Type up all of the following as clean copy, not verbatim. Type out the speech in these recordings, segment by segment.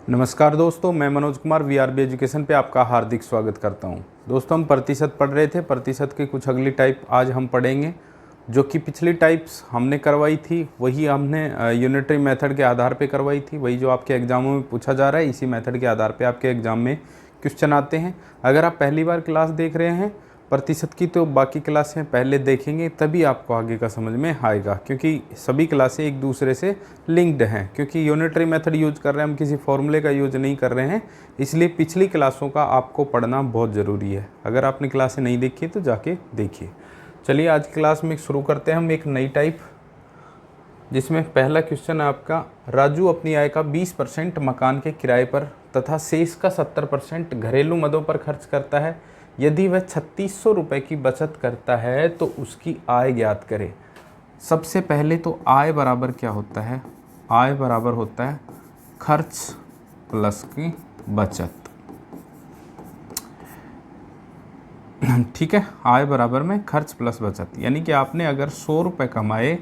नमस्कार दोस्तों, मैं मनोज कुमार वीआरबी एजुकेशन पे आपका हार्दिक स्वागत करता हूं। दोस्तों, हम प्रतिशत पढ़ रहे थे। प्रतिशत की कुछ अगली टाइप आज हम पढ़ेंगे, जो कि पिछली टाइप्स हमने करवाई थी वही हमने यूनिटरी मेथड के आधार पे करवाई थी। वही जो आपके एग्जामों में पूछा जा रहा है, इसी मेथड के आधार पे आपके एग्जाम में क्वेश्चन आते हैं। अगर आप पहली बार क्लास देख रहे हैं प्रतिशत की, तो बाकी क्लासें पहले देखेंगे, तभी आपको आगे का समझ में आएगा, क्योंकि सभी क्लासें एक दूसरे से लिंक्ड हैं। क्योंकि यूनिटरी मेथड यूज कर रहे हैं हम, किसी फॉर्मूले का यूज नहीं कर रहे हैं, इसलिए पिछली क्लासों का आपको पढ़ना बहुत ज़रूरी है। अगर आपने क्लासें नहीं देखी तो जाके देखिए। चलिए आज क्लास में शुरू करते हैं हम एक नई टाइप, जिसमें पहला क्वेश्चन है आपका, राजू अपनी आय का 20% मकान के किराए पर तथा शेष का 70% घरेलू मदों पर खर्च करता है। यदि वह 3600 रुपये की बचत करता है तो उसकी आय ज्ञात करें। सबसे पहले तो आय बराबर क्या होता है? आय बराबर होता है खर्च प्लस की बचत। ठीक है, आय बराबर में खर्च प्लस बचत, यानी कि आपने अगर 100 रुपये कमाए,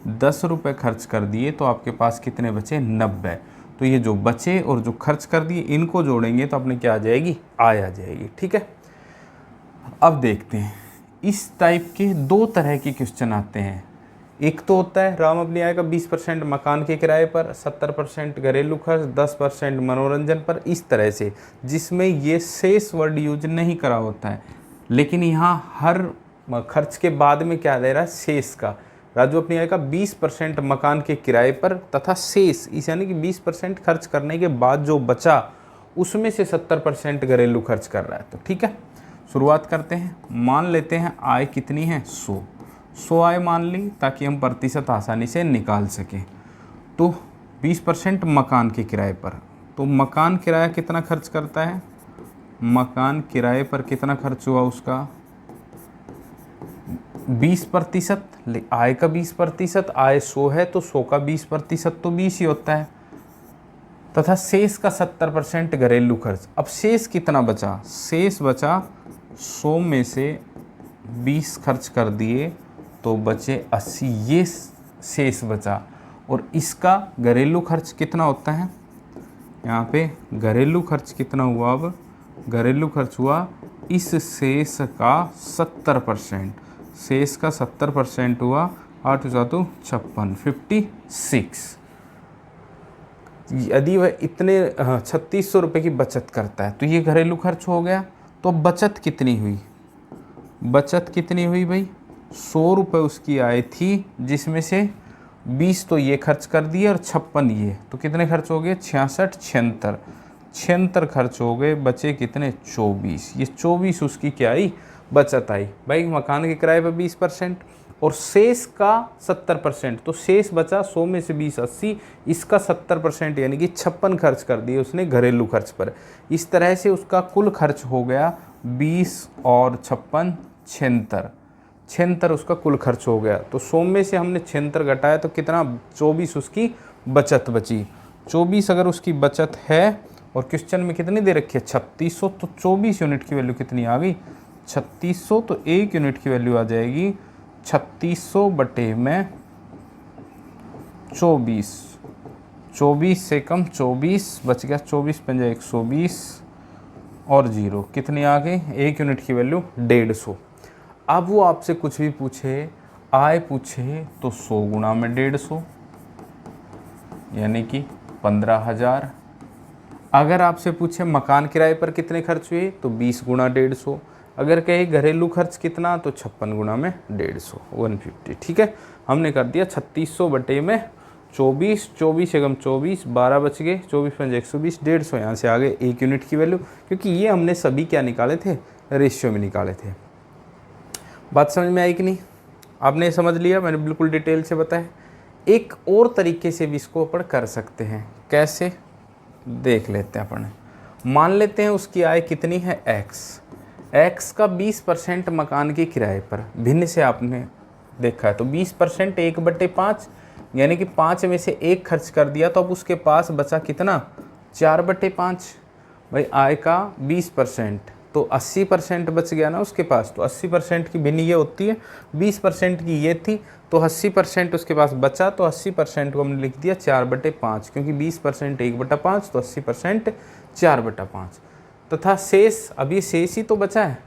10 रुपये खर्च कर दिए, तो आपके पास कितने बचे? 90। तो ये जो बचे और जो खर्च कर दिए, इनको जोड़ेंगे तो अपने क्या आ जाएगी? आय आ जाएगी। ठीक है, अब देखते हैं। इस टाइप के दो तरह के क्वेश्चन आते हैं। एक तो होता है राम अपनी आय का 20% मकान के किराए पर, 70% घरेलू खर्च, 10% मनोरंजन पर, इस तरह से, जिसमें ये शेष वर्ड यूज नहीं करा होता है। लेकिन यहाँ हर खर्च के बाद में क्या दे रहा है? शेष का। राजू अपनी आय का 20% मकान के किराए पर तथा शेष, इस यानी कि 20% खर्च करने के बाद जो बचा, उसमें से 70% घरेलू खर्च कर रहा है। तो ठीक है, शुरुआत करते हैं। मान लेते हैं आय कितनी है? 100 आय मान ली, ताकि हम प्रतिशत आसानी से निकाल सकें। तो 20% मकान के किराए पर, तो मकान किराया कितना खर्च करता है? मकान किराए पर कितना खर्च हुआ उसका? 20%। आय का 20%, आय 100 है तो 100 का 20% तो 20 ही होता है, तथा शेष का 70% घरेलू खर्च। अब शेष कितना बचा? शेष बचा 100 में से 20 खर्च कर दिए तो बचे 80, ये शेष बचा। और इसका घरेलू खर्च कितना होता है? यहाँ पे घरेलू खर्च कितना हुआ? अब घरेलू खर्च हुआ इस शेष का 70%। शेष का 70% हुआ 8 × 56, 56। यदि वह इतने 3600 रुपये की बचत करता है तो ये घरेलू खर्च हो गया। तो बचत कितनी हुई? बचत कितनी हुई भाई? 100 रुपये उसकी आय थी, जिसमें से 20 तो ये खर्च कर दिए और 56 ये, तो कितने खर्च हो गए? 66, 76, 76 खर्च हो गए। बचे कितने? 24। ये 24 उसकी क्या आई? बचत आई। भाई मकान के किराए पर 20% और शेष का 70%, तो शेष बचा 100 में से 20, 80, इसका 70% यानी कि 56 खर्च कर दिए उसने घरेलू खर्च पर। इस तरह से उसका कुल खर्च हो गया 20 और 56, 76, 76 उसका कुल खर्च हो गया। तो 100 में से हमने 76 घटाया तो कितना? 24 उसकी बचत बची। 24 अगर उसकी बचत है, और क्वेश्चन में कितनी दे रखी है? 3600, तो 24 यूनिट की वैल्यू कितनी आ गई? 3600, तो 1 यूनिट की वैल्यू आ जाएगी 3600 बटे में 24। 24 से कम 24 बच गया, 24 × 120 और 0 कितनी आ गई? 1 यूनिट की वैल्यू 150। अब वो आपसे कुछ भी पूछे, आय पूछे, तो 100 गुणा में 150 यानी कि 15,000। अगर आपसे पूछे मकान किराए पर कितने खर्च हुए, तो 20 गुणा 150। अगर कहे घरेलू खर्च कितना, तो 56 गुणा में 150, 150। ठीक है, हमने कर दिया 3600 बटे में 24, 24 से कम 24, 12 बच गए, 24 × 120, 150। यहाँ से आ गए 1 यूनिट की वैल्यू, क्योंकि ये हमने सभी क्या निकाले थे? रेशियो में निकाले थे। बात समझ में आई कि नहीं? आपने समझ लिया, मैंने बिल्कुल डिटेल से बताया। एक और तरीके से भी इसको अपन कर सकते हैं। कैसे? देख लेते हैं अपन। मान लेते हैं उसकी आय कितनी है? x का 20% मकान के किराए पर, भिन्न से आपने देखा है तो 20% 1/5, यानी कि 5 में से 1 खर्च कर दिया, तो अब उसके पास बचा कितना? 4/5। भाई आय का 20%, तो 80% बच गया ना उसके पास। तो 80% की भिन्न ये होती है, 20% की ये थी, तो 80% उसके पास बचा, तो 80% को हमने लिख दिया 4/5, क्योंकि 20% 1/5, तो 80% 4/5 तथा शेष, अभी शेष ही तो बचा है,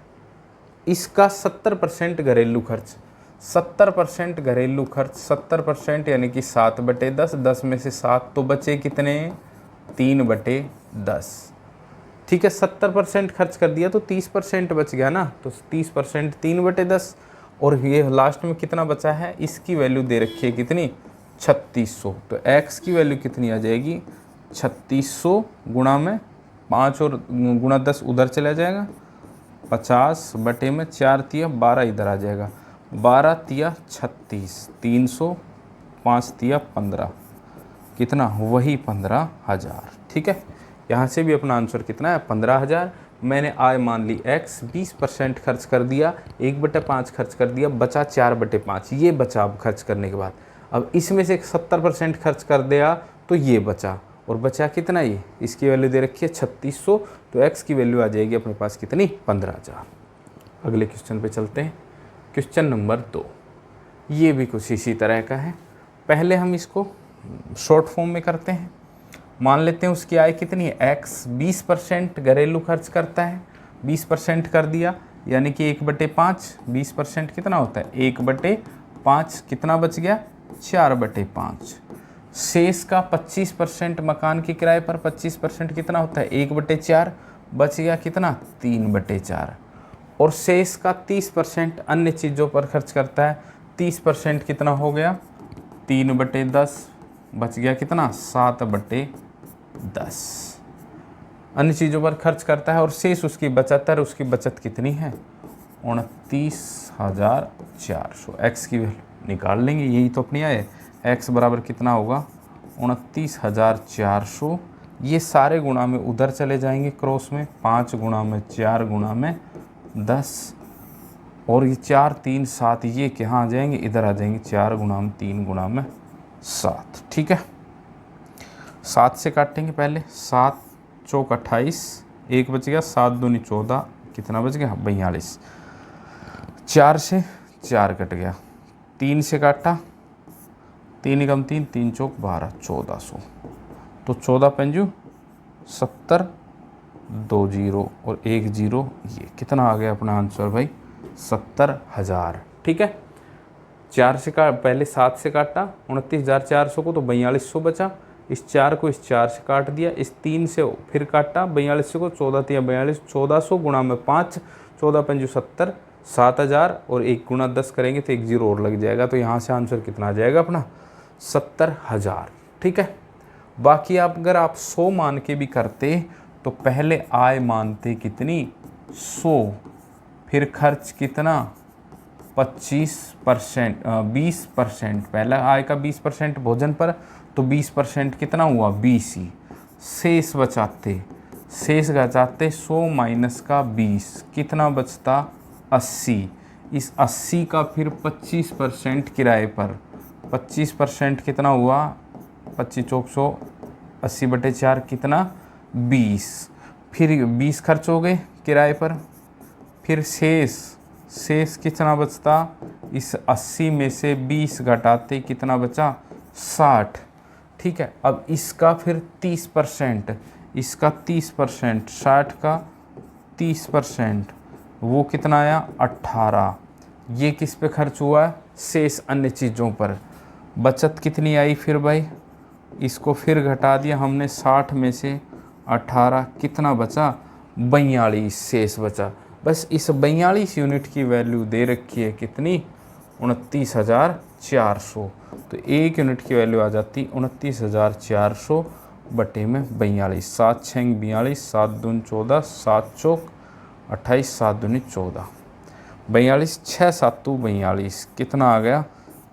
इसका 70% घरेलू खर्च। 70% घरेलू खर्च, 70% यानी कि 7/10, 10 में से 7 तो बचे कितने, 3/10। ठीक है, 70% खर्च कर दिया तो 30% बच गया ना, तो 30% 3/10, और ये लास्ट में कितना बचा है, इसकी वैल्यू दे रखी है कितनी, 3600। तो x की वैल्यू कितनी आ जाएगी, 3600 गुणा में 5 और गुणा 10 उधर चला जाएगा, 50 बटे में 4 तिया 12 इधर आ जाएगा, 12 तिया 36, 300, 5 तिया 15, कितना, वही 15,000। ठीक है, यहाँ से भी अपना आंसर कितना है, 15,000। मैंने आय मान ली x, 20% खर्च कर दिया, 1/5 खर्च कर दिया, बचा 4/5, ये बचा अब खर्च करने के बाद। अब इसमें से 70% खर्च कर दिया तो ये बचा, और बचा कितना, ये इसकी वैल्यू दे रखी है 3600, तो x की वैल्यू आ जाएगी अपने पास कितनी, 15,000। अगले क्वेश्चन पे चलते हैं, क्वेश्चन नंबर 2। ये भी कुछ इसी तरह का है। पहले हम इसको शॉर्ट फॉर्म में करते हैं। मान लेते हैं उसकी आय कितनी है, x 20% घरेलू खर्च करता है, 20% कर दिया, यानी कि 1/5, 20% कितना होता है, 1/5, कितना बच गया, 4/5। शेष का 25% मकान के किराए पर, 25% कितना होता है, 1/4, बच गया कितना, 3/4। और शेष का 30% अन्य चीज़ों पर खर्च करता है, 30% कितना हो गया, 3/10, बच गया कितना, 7/10। अन्य चीज़ों पर खर्च करता है और शेष उसकी बचत है, उसकी बचत कितनी है, 29,400। x की वैल्यू निकाल लेंगे, यही तो अपनी आय है। x बराबर कितना होगा, 29,400। ये सारे गुणा में उधर चले जाएंगे क्रॉस में, 5 गुणा में 4 गुणा में 10, और ये 4 3 7, ये कहाँ आ जाएंगे, इधर आ जाएंगे, 4 गुणा में 3 गुणा में 7। ठीक है, 7 से काटेंगे पहले, 7 चौक 28, 1 बच गया, 7 दूनी 14, कितना बच गया, 42। 4 से 4 कट गया, 3 से काटा, 3 कम 3, 3 चौक 12, 1400। तो 14 पंजू 70, 2 जीरो और 1 जीरो, ये कितना आ गया अपना आंसर भाई, 70,000। ठीक है, 4 से पहले 7 से काटा 29,400 को, तो 4200 बचा। इस 4 को इस 4 से काट दिया, इस 3 से फिर काटा 4200 को, 14 तिया 42, 1400 गुणा में 5, 14 पंजू 70, 7,000, और 1 गुणा 10 करेंगे तो 1 जीरो और लग जाएगा। तो यहाँ से आंसर कितना आ जाएगा अपना, 70,000। ठीक है, बाकी आप अगर आप 100 मान के भी करते तो पहले आय मानते कितनी, 100, फिर खर्च कितना, 25%, 20%, पहला आय का 20% भोजन पर, तो 20% कितना हुआ, 20 ही। शेष बचाते 100 माइनस का 20, कितना बचता, 80। इस 80 का फिर 25% किराए पर, 25% कितना हुआ, 25 चौक 100, 80/4 कितना, 20। फिर 20 खर्च हो गए किराए पर, फिर शेष कितना बचता, इस 80 में से 20 घटाते कितना बचा, 60। ठीक है, अब इसका फिर 30%, इसका 30%, 60 का 30%, वो कितना आया, 18। ये किस पे खर्च हुआ है, शेष अन्य चीज़ों पर। बचत कितनी आई फिर भाई, इसको फिर घटा दिया हमने, 60 में से 18, कितना बचा, 42 शेष बचा। बस इस 42 यूनिट की वैल्यू दे रखी है कितनी, 29,400। तो 1 यूनिट की वैल्यू आ जाती 29,400 बटे में 42, 7 6 42, 7 दून 14, 7 चौक 28, 7 दूनी 14, 42, 6 7 42, कितना आ गया,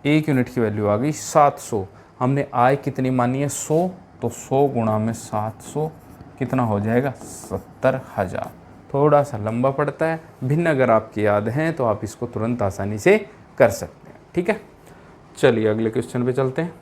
1 यूनिट की वैल्यू आ गई 700। हमने आय कितनी मानी है, 100, तो 100 गुणा में 700 कितना हो जाएगा, 70,000। थोड़ा सा लंबा पड़ता है, भिन्न अगर आपकी याद हैं तो आप इसको तुरंत आसानी से कर सकते हैं। ठीक है, चलिए अगले क्वेश्चन पे चलते हैं।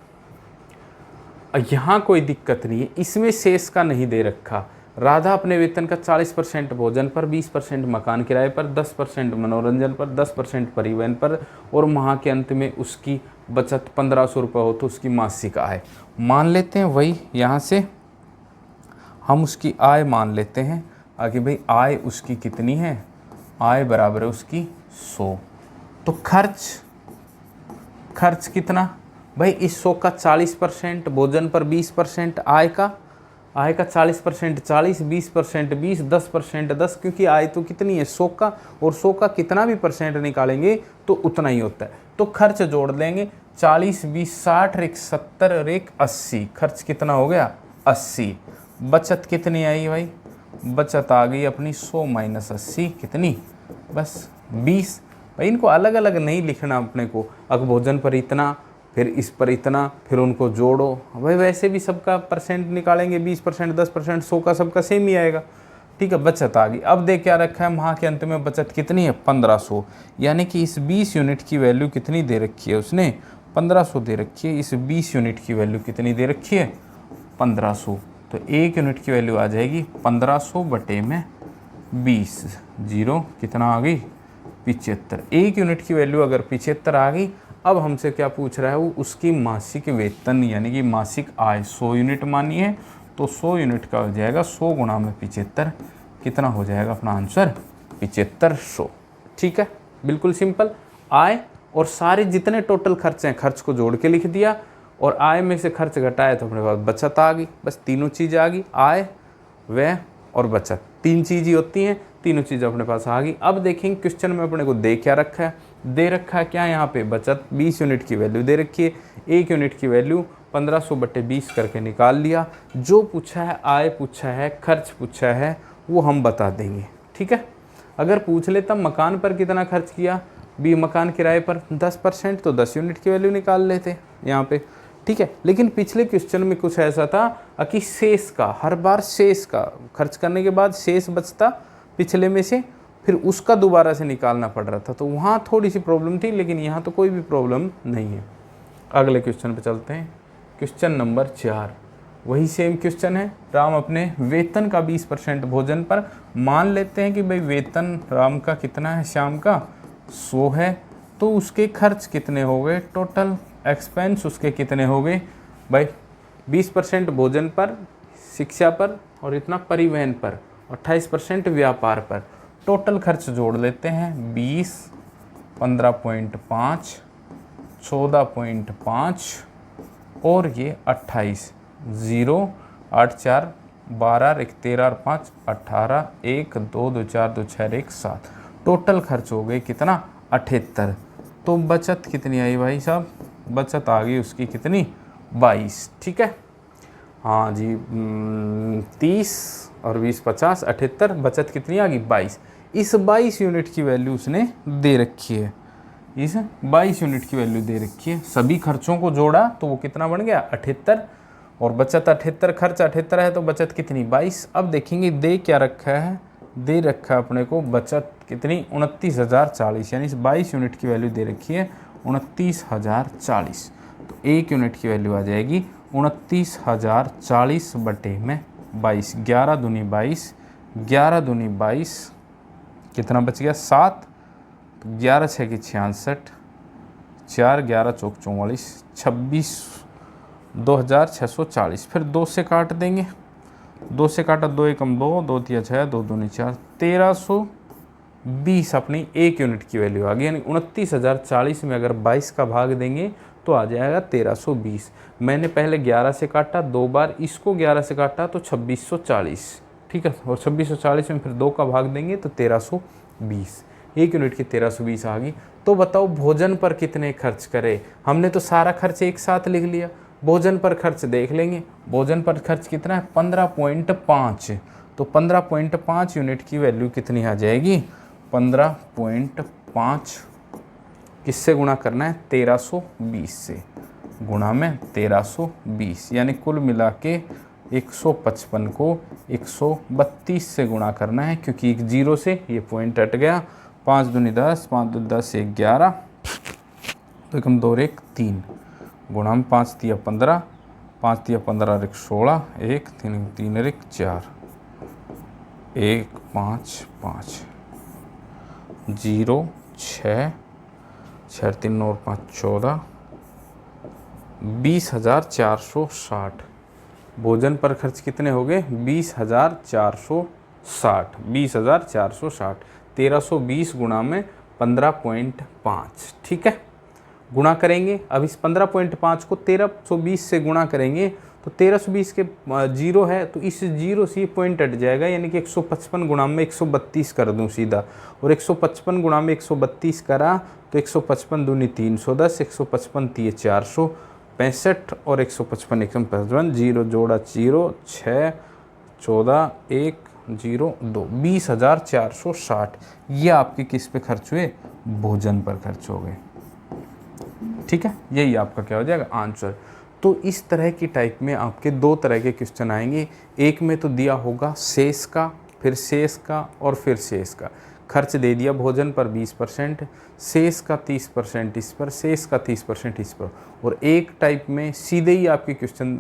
यहाँ कोई दिक्कत नहीं है, इसमें शेष का नहीं दे रखा, राधा अपने वेतन का 40% भोजन पर, 20% मकान किराए पर, 10% मनोरंजन पर, 10% परिवहन पर और माह के अंत में उसकी बचत 1500 रुपये हो तो उसकी मासिक आय मान लेते हैं। वही यहाँ से हम उसकी आय मान लेते हैं। आगे भाई आय उसकी कितनी है, आय बराबर है उसकी 100। तो खर्च कितना भाई, इस 100 का 40%, भोजन पर 20%, आय का 40%, 40, 20%, 20, 10%, 10, क्योंकि आय तो कितनी है 100 का, और 100 का कितना भी परसेंट निकालेंगे तो उतना ही होता है। तो खर्च जोड़ लेंगे, 40, 20, 60, रेख 70, रेख 80, खर्च कितना हो गया 80। बचत कितनी आई भाई, बचत आ गई अपनी 100 माइनस 80 कितनी, बस 20। भाई इनको अलग अलग नहीं लिखना अपने को, अगर भोजन पर इतना, फिर इस पर इतना, फिर उनको जोड़ो। भाई वैसे भी सबका परसेंट निकालेंगे, 20%, 10%, 100 का सबका सेम ही आएगा। ठीक है, बचत आ गई। अब देख क्या रखा है, माह के अंत में बचत कितनी है 1500, यानी कि इस 20 यूनिट की वैल्यू कितनी दे रखी है उसने 1500 दे रखी है। इस 20 यूनिट की वैल्यू कितनी दे रखी है 1500। तो 1 यूनिट की वैल्यू आ जाएगी 1500 बटे में 20, जीरो कितना आ गई 75। 1 यूनिट की वैल्यू अगर 75 आ गई, अब हमसे क्या पूछ रहा है वो, उसकी मासिक वेतन यानी कि मासिक आय 100 यूनिट मानी है, तो 100 यूनिट का हो जाएगा 100 गुणा में 75, कितना हो जाएगा अपना आंसर 7500। ठीक है, बिल्कुल सिंपल। आय और सारे जितने टोटल खर्च हैं खर्च को जोड़ के लिख दिया, और आय में से खर्च घटाया तो अपने पास बचत आ गई। बस तीनों चीज़ें आ गई, आय, व्यय और बचत, 3 चीज़ ही होती हैं, तीनों चीज़ें अपने पास आ गई। अब देखेंगे क्वेश्चन में अपने को दे क्या रखा है, दे रखा है क्या यहाँ पे बचत 20 यूनिट की वैल्यू दे रखी है, 1 यूनिट की वैल्यू 1500 बटे 20 करके निकाल लिया। जो पूछा है आय पूछा है, खर्च पूछा है, वो हम बता देंगे। ठीक है, अगर पूछ लेता मकान पर कितना खर्च किया, मकान किराए पर 10%, तो 10 यूनिट की वैल्यू निकाल लेते यहाँ पे। ठीक है, लेकिन पिछले क्वेश्चन में कुछ ऐसा था कि शेष का, हर बार शेष का खर्च करने के बाद शेष बचता पिछले में से, फिर उसका दोबारा से निकालना पड़ रहा था, तो वहाँ थोड़ी सी प्रॉब्लम थी, लेकिन यहाँ तो कोई भी प्रॉब्लम नहीं है। अगले क्वेश्चन पे चलते हैं, क्वेश्चन नंबर 4। वही सेम क्वेश्चन है, राम अपने वेतन का 20% भोजन पर, मान लेते हैं कि भाई वेतन राम का कितना है, श्याम का 100 है, तो उसके खर्च कितने हो गए, टोटल एक्सपेंस उसके कितने हो गए भाई, 20% भोजन पर, शिक्षा पर, और इतना परिवहन पर, 28% व्यापार पर। टोटल खर्च जोड़ लेते हैं, 20, 15.5, 14.5 और ये 28, 0, 8, 4, 12, 1, 13 और 5, 18, 1, 2, 2, 4, 2, 6, 1, 7। टोटल खर्च हो गए कितना 78। तो बचत कितनी आई भाई साहब, बचत आ गई उसकी कितनी 22। ठीक है, हाँ जी, 30 और 20, 50, 78, बचत कितनी आ गई 22। इस 22 यूनिट की वैल्यू उसने दे रखी है, इस 22 यूनिट की वैल्यू दे रखी है। सभी खर्चों को जोड़ा तो वो कितना बन गया 78, और बचत 78, खर्च 78 है, तो बचत कितनी 22। अब देखेंगे दे क्या रखा है, दे रखा है अपने को बचत कितनी 29,040, यानी इस 22 यूनिट की वैल्यू दे रखी है 29,040। तो 1 यूनिट की वैल्यू आ जाएगी 29,040 बटे में 22, 11 दूनी 22, 11 दूनी 22, कितना बच गया 7, 11 6 की 66, 4 11 चौक 44, 26, 2,640। फिर 2 से काट देंगे, 2 से काटा 2 एकम 2, 2 तिया 6, 2 दूनी 4, 1320 अपनी 1 यूनिट की वैल्यू आ गई। यानी 29,040 में अगर 22 का भाग देंगे तो आ जाएगा 1320। मैंने पहले 11 से काटा, 2 बार इसको 11 से काटा तो 2640। ठीक है, और 2640 में फिर 2 का भाग देंगे तो 1320, 1 यूनिट की 1320 आ गई। तो बताओ भोजन पर कितने खर्च करे, हमने तो सारा खर्च एक साथ लिख लिया, भोजन पर खर्च देख लेंगे। भोजन पर खर्च कितना है 15.5, तो 15.5 यूनिट की वैल्यू कितनी आ जाएगी 15.5, किससे गुणा करना है 1320 से, गुणा में 1320, यानी कुल मिला के 155 को 132 से गुणा करना है, क्योंकि एक जीरो से ये पॉइंट हट गया। 5 दूनी 10, 5 दूनी 10 से 11, तो एकम 2 1 3, गुणा में 5 तिया 15, 5 तिया 15 और 1 16, 1 3 3 1 4, 1 5 5 0 6 6 3 और 5 14 20,460। भोजन पर खर्च कितने हो गए? 20,460। 20,460 1320 गुणा में 15.5। ठीक है, गुणा करेंगे। अब इस 15.5 को 1320 से गुणा करेंगे तो 1320 के जीरो है तो इस जीरो से पॉइंट हट जाएगा, यानी कि 155 गुणा में 132 कर दूं सीधा, और 155 गुणा में 132 करा तो 155 दूनी 310, 155 तीय 465 और 155 155 जीरो जोड़ा जीरो 6 14 1 0 2 20,460। ये आपके किस पे खर्च हुए? भोजन पर खर्च हो गए। ठीक है, यही आपका क्या हो जाएगा? आंसर। तो इस तरह की टाइप में आपके दो तरह के क्वेश्चन आएंगे। एक में तो दिया होगा शेष का, फिर शेष का और फिर शेष का। खर्च दे दिया भोजन पर 20%, शेष का 30% इस पर, शेष का 30% इस पर। और एक टाइप में सीधे ही आपके क्वेश्चन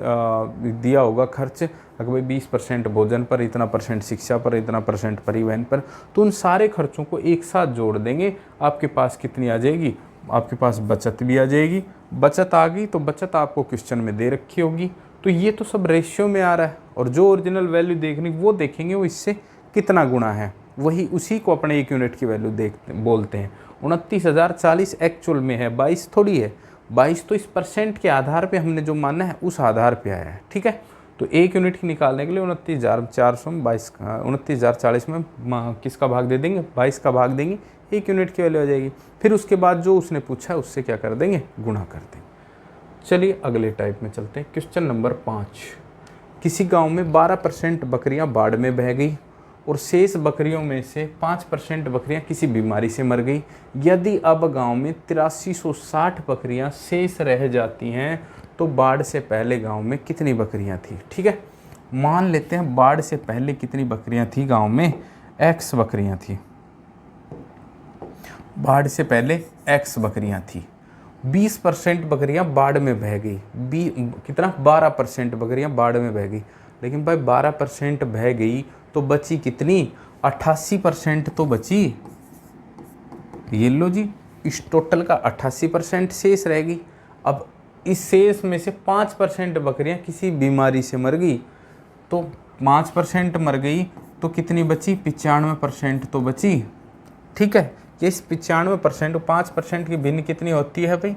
दिया होगा खर्च, अगर भाई 20% भोजन पर, इतना परसेंट शिक्षा पर, इतना परसेंट परिवहन पर। तो उन सारे खर्चों को एक साथ जोड़ देंगे, आपके पास कितनी आ जाएगी? आपके पास बचत भी आ जाएगी। बचत आ गई तो बचत आपको क्वेश्चन में दे रखी होगी। तो ये तो सब रेशियो में आ रहा है, और जो ओरिजिनल वैल्यू देखनी वो देखेंगे वो इससे कितना गुना है, वही उसी को अपने एक यूनिट की वैल्यू बोलते हैं। 29,040 एक्चुअल में है, 22 थोड़ी है। 22 तो इस परसेंट के आधार पे हमने जो माना है उस आधार पे आया है। ठीक है, तो एक यूनिट की निकालने के लिए 29,400 में 29,040 में किसका भाग दे देंगे? 22 का भाग देंगे, एक यूनिट की वैल्यू आ जाएगी। फिर उसके बाद जो उसने पूछा है उससे क्या कर देंगे? गुणा कर देंगे। चलिए अगले टाइप में चलते हैं। Question number 5। किसी गांव में 12% बकरियां बाढ़ में बह गई और शेष बकरियों में से 5% बकरियां किसी बीमारी से मर गई। यदि अब गांव में 8360 बकरियां शेष रह जाती हैं तो बाढ़ से पहले गांव में कितनी बकरियां थी? ठीक है, मान लेते हैं बाढ़ से पहले कितनी बकरियां थी गांव में? X बकरियां थी। बाढ़ से पहले X बकरियां थी। 20% बकरियां बाढ़ में बह गई। कितना? 12% बकरियां बाढ़ में बह गई। लेकिन भाई 12% बह गई तो बची कितनी? 88% तो बची। ये लो जी, इस टोटल का 88% शेष रहेगी। अब इस शेष में से 5% बकरियां किसी बीमारी से मर गई, तो 5% मर गई तो कितनी बची? 95% तो बची। ठीक है, ये इस 95% 5% की भिन्न कितनी होती है भाई?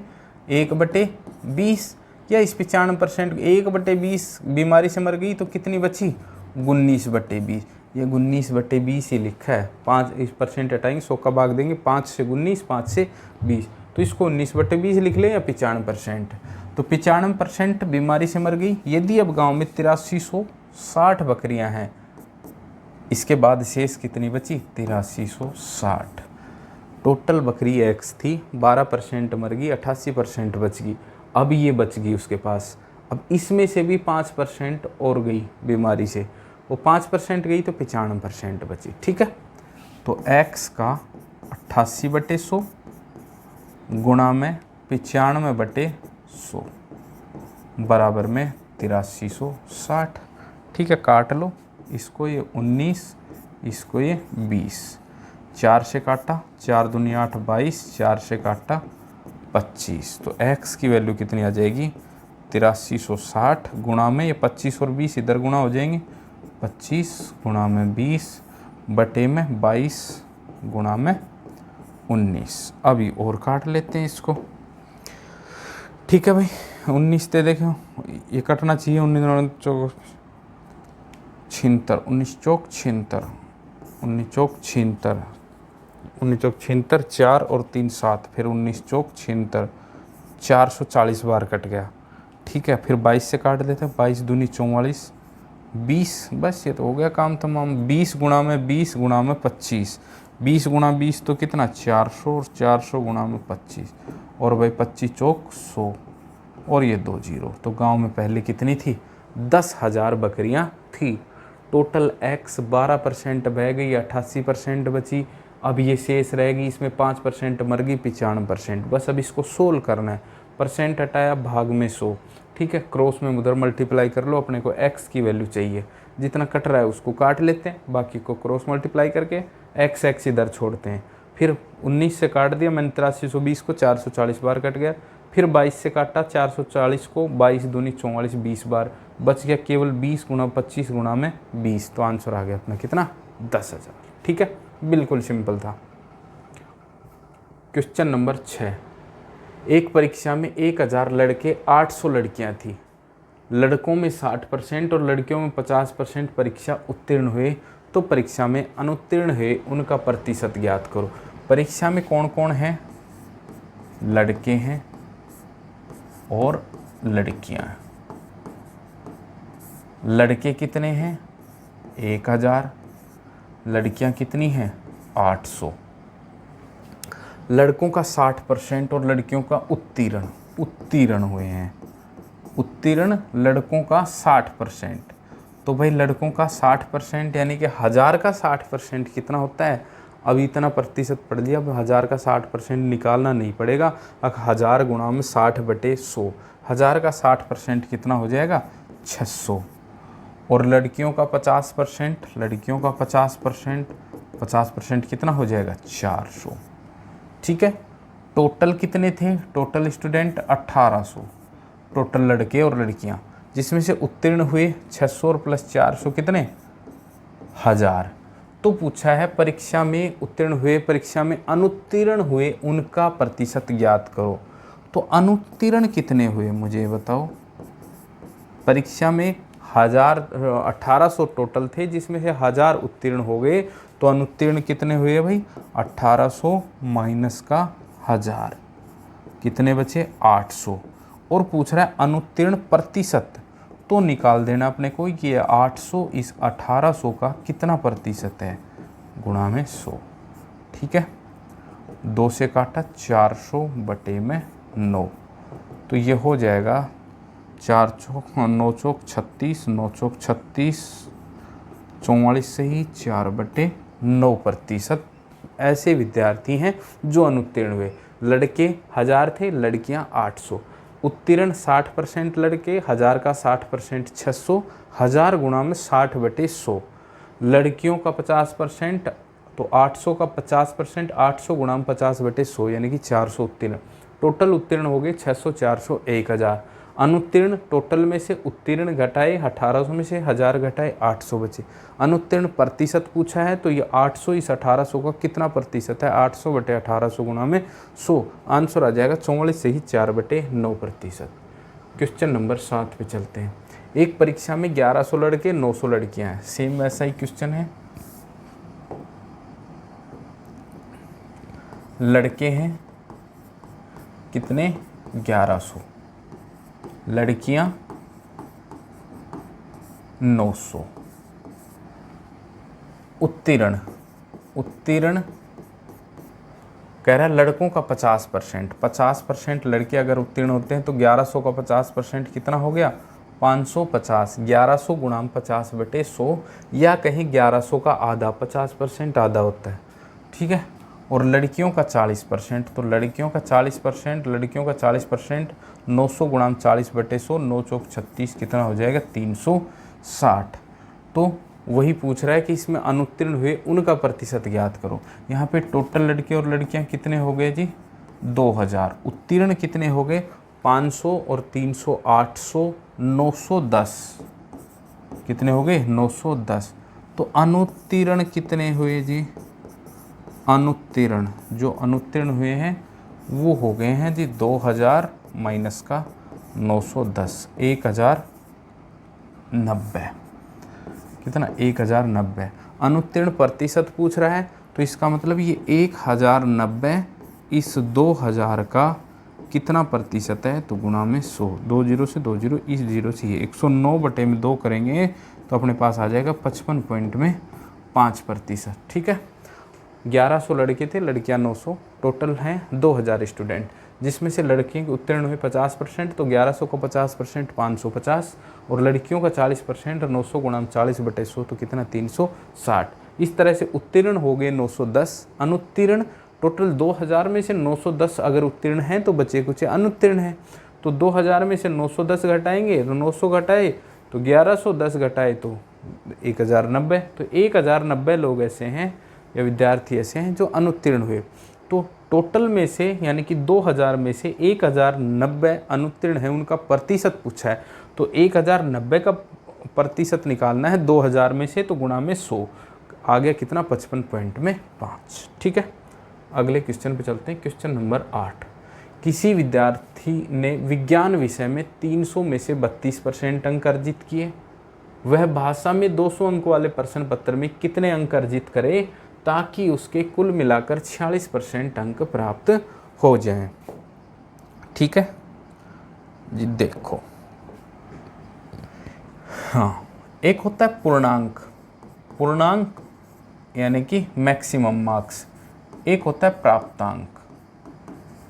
1/20। या इस 95% 1/20 बीमारी से मर गई तो कितनी बची? 19/20। ये 19/20 ही लिखा है। 5% हटाएंगे, 100 का भाग देंगे, 5 से 19, 5 से 20, तो इसको 19/20 लिख लें या 95%। तो 95% बीमारी से मर गई। यदि अब गांव में 8360 बकरियां हैं, इसके बाद शेष कितनी बची? 8360। टोटल बकरी X थी, 12% मर गई, 88% बच गई। अब ये बच गई उसके पास। अब इसमें से भी 5% और गई बीमारी से, वो 5% गई तो 95% बची। ठीक है, तो X का 88/100 गुणा में 95/100 बराबर में 8360। ठीक है, काट लो। इसको ये 19, इसको ये 20। 4 से काटा, 4 दूनी 8, 22, 4 से काटा 25। तो X की वैल्यू कितनी आ जाएगी? 8360 गुणा में ये 25 और 20 इधर गुणा हो जाएंगे, 25 गुणा में 20 बटे में 22 गुणा में 19। अभी और काट लेते हैं इसको। ठीक है भाई, 19 दे देखो, ये कटना चाहिए। 19 चौक 76, 19 चौक 76, 19 चौक 76, 19 चौक 76, 4 और 3 7, फिर 19 चौक 76, 440 बार कट गया। ठीक है, फिर 22 से काट लेते हैं, 22 दूनी 44, 20। बस ये तो हो गया काम तमाम। 20 गुणा में 20 गुणा में 25, 20 गुणा 20 तो कितना? 400, और 400 गुणा में 25, और भाई 25 चौक 100, और ये 2 जीरो। तो गांव में पहले कितनी थी? 10,000 बकरियां थी। टोटल X 12% बह गई, 88% बची। अब ये शेष रहेगी, इसमें 5% मर गई, 95%। बस अब इसको सोल्व करना है। परसेंट हटाया, भाग में 100। ठीक है, क्रॉस में उधर मल्टीप्लाई कर लो, अपने को X की वैल्यू चाहिए। जितना कट रहा है उसको काट लेते हैं, बाकी को क्रॉस मल्टीप्लाई करके एक्स एक्स इधर छोड़ते हैं। फिर 19 से काट दिया मैंने 8320 को, 440 बार कट गया। फिर 22 से काटा 440 को, 22 दूनी 44, 20 बार बच गया केवल 20 गुणा 25 गुणा में 20। तो आंसर आ गया अपना कितना, 10,000। ठीक है, बिल्कुल सिंपल था। क्वेश्चन नंबर 6, एक परीक्षा में 1000 लड़के 800 लड़कियां थी। लड़कों में 60% और लड़कियों में 50% परीक्षा उत्तीर्ण हुए, तो परीक्षा में अनुत्तीर्ण हुए उनका प्रतिशत ज्ञात करो। परीक्षा में कौन कौन है, लड़के हैं और लड़कियां। लड़के कितने हैं, 1000, लड़कियां कितनी हैं, 800। लड़कों का 60% और लड़कियों का उत्तीर्ण हुए हैं। उत्तीर्ण लड़कों का 60%। तो भाई लड़कों का 60% यानी कि 1000 का 60% कितना होता है, अब इतना प्रतिशत पढ़ लिया, अब 1000 का 60% निकालना नहीं पड़ेगा। अब 1000 गुणा में 60/100, 1000 का 60% कितना हो जाएगा, 600। और लड़कियों का 50%, लड़कियों का 50% कितना हो जाएगा, 400। ठीक है, टोटल कितने थे, टोटल स्टूडेंट 1800, टोटल लड़के और लड़कियां, जिसमें से उत्तीर्ण हुए 600 और प्लस 400 कितने, 1000। तो पूछा है परीक्षा में उत्तीर्ण हुए, परीक्षा में अनुत्तीर्ण हुए उनका प्रतिशत ज्ञात करो। तो अनुत्तीर्ण कितने हुए मुझे बताओ। परीक्षा में 1800 टोटल थे, जिसमें से 1000 उत्तीर्ण हो गए, तो अनुत्तीर्ण कितने हुए भाई, 1800 माइनस का 1000 कितने बचे, 800। और पूछ रहा है अनुत्तीर्ण प्रतिशत, तो निकाल देना अपने को कि 800 इस 1800 का कितना प्रतिशत है, गुणा में 100। ठीक है, 2 से काटा 400/9, तो ये हो जाएगा 4 चौक 9 चौक 36, 9 चौक 36, 44 से ही 4/9% ऐसे विद्यार्थी हैं जो अनुत्तीर्ण हुए। लड़के 1000 थे, लड़कियां 800। उत्तीर्ण 60% लड़के, 1000 का 60% 600, 1000 गुणा में 60/100। लड़कियों का 50%, तो 800 का 50%, 800 गुणा में 50/100 यानी कि 400 उत्तीर्ण। टोटल उत्तीर्ण हो गए 600, 400, 1000। अनुत्तीर्ण टोटल में से उत्तीर्ण घटाए 1800 में से 1000 घटाए 800 बचे। अनुत्तीर्ण प्रतिशत पूछा है, तो ये 800 इस 1800 का कितना प्रतिशत है, 800/1800 गुणा में 100। आंसर आ जाएगा 44 से ही 4/9%। क्वेश्चन नंबर 7 पे चलते हैं। एक परीक्षा में 1100 लड़के 900 लड़कियां हैं। सेम वैसा ही क्वेश्चन है। लड़के हैं कितने, 1100, लड़कियां 900। उत्तीर्ण कह रहा है लड़कों का 50% लड़के अगर उत्तीर्ण होते हैं, तो 1100 का 50% कितना हो गया, 550। 1100 गुणा 50/100, या कहीं 1100 का आधा, 50% आधा होता है। ठीक है, और लड़कियों का 40%, तो लड़कियों का 40%, 900 गुणा 40/100, 9 चौक 36 कितना हो जाएगा, 360। तो वही पूछ रहा है कि इसमें अनुत्तीर्ण हुए उनका प्रतिशत ज्ञात करो। यहाँ पे टोटल लड़के और लड़कियाँ कितने हो गए जी, 2000। उत्तीर्ण कितने हो गए, 500 और 300 800, 910 कितने हो गए, 910। तो अनुत्तीर्ण कितने हुए जी, अनुत्तीर्ण जो अनुत्तीर्ण हुए हैं वो हो गए हैं जी 2000 माइनस का 910, 1090। कितना, 1090। अनुत्तीर्ण प्रतिशत पूछ रहा है, तो इसका मतलब ये 1090 इस 2000 का कितना प्रतिशत है, तो गुणा में 100। 2 0 से 2 0, इस 0 से ये 109/2 करेंगे तो अपने पास आ जाएगा 55.5%। ठीक है, 1100 लड़के थे, लड़कियां 900, टोटल हैं 2000 स्टूडेंट, जिसमें से लड़कियों के उत्तीर्ण हुए 50%, तो 1100 को 50% 550, और लड़कियों का 40% 900 गुणा 40/100 तो कितना, 360। इस तरह से उत्तीर्ण हो गए 910, अनुत्तीर्ण टोटल 2000 में से 910 अगर उत्तीर्ण हैं तो बचे कुछ अनुत्तीर्ण हैं। तो 2000 में से 910 घटाएंगे, तो 900 घटाए तो 1110 घटाए तो 1090, तो 1090 लोग ऐसे हैं या विद्यार्थी ऐसे हैं जो अनुत्तीर्ण हुए। तो टोटल में से यानी कि 2000 में से 1090 अनुत्तीर्ण है, उनका प्रतिशत पूछा है। तो 1090 का प्रतिशत निकालना है 2000 में से, तो गुणा में 100 आ गया कितना, 55 पॉइंट में 5। ठीक है, अगले क्वेश्चन पे चलते हैं। क्वेश्चन नंबर 8, किसी विद्यार्थी ने विज्ञान विषय में 300 में से 32% अंक अर्जित किए। वह भाषा में 200 अंक वाले प्रश्न पत्र में कितने अंक अर्जित करे ताकि उसके कुल मिलाकर 46% अंक प्राप्त हो जाएं। ठीक है जी, देखो हाँ, एक होता है पूर्णांक, पूर्णांक यानी कि मैक्सिमम मार्क्स, एक होता है प्राप्तांक,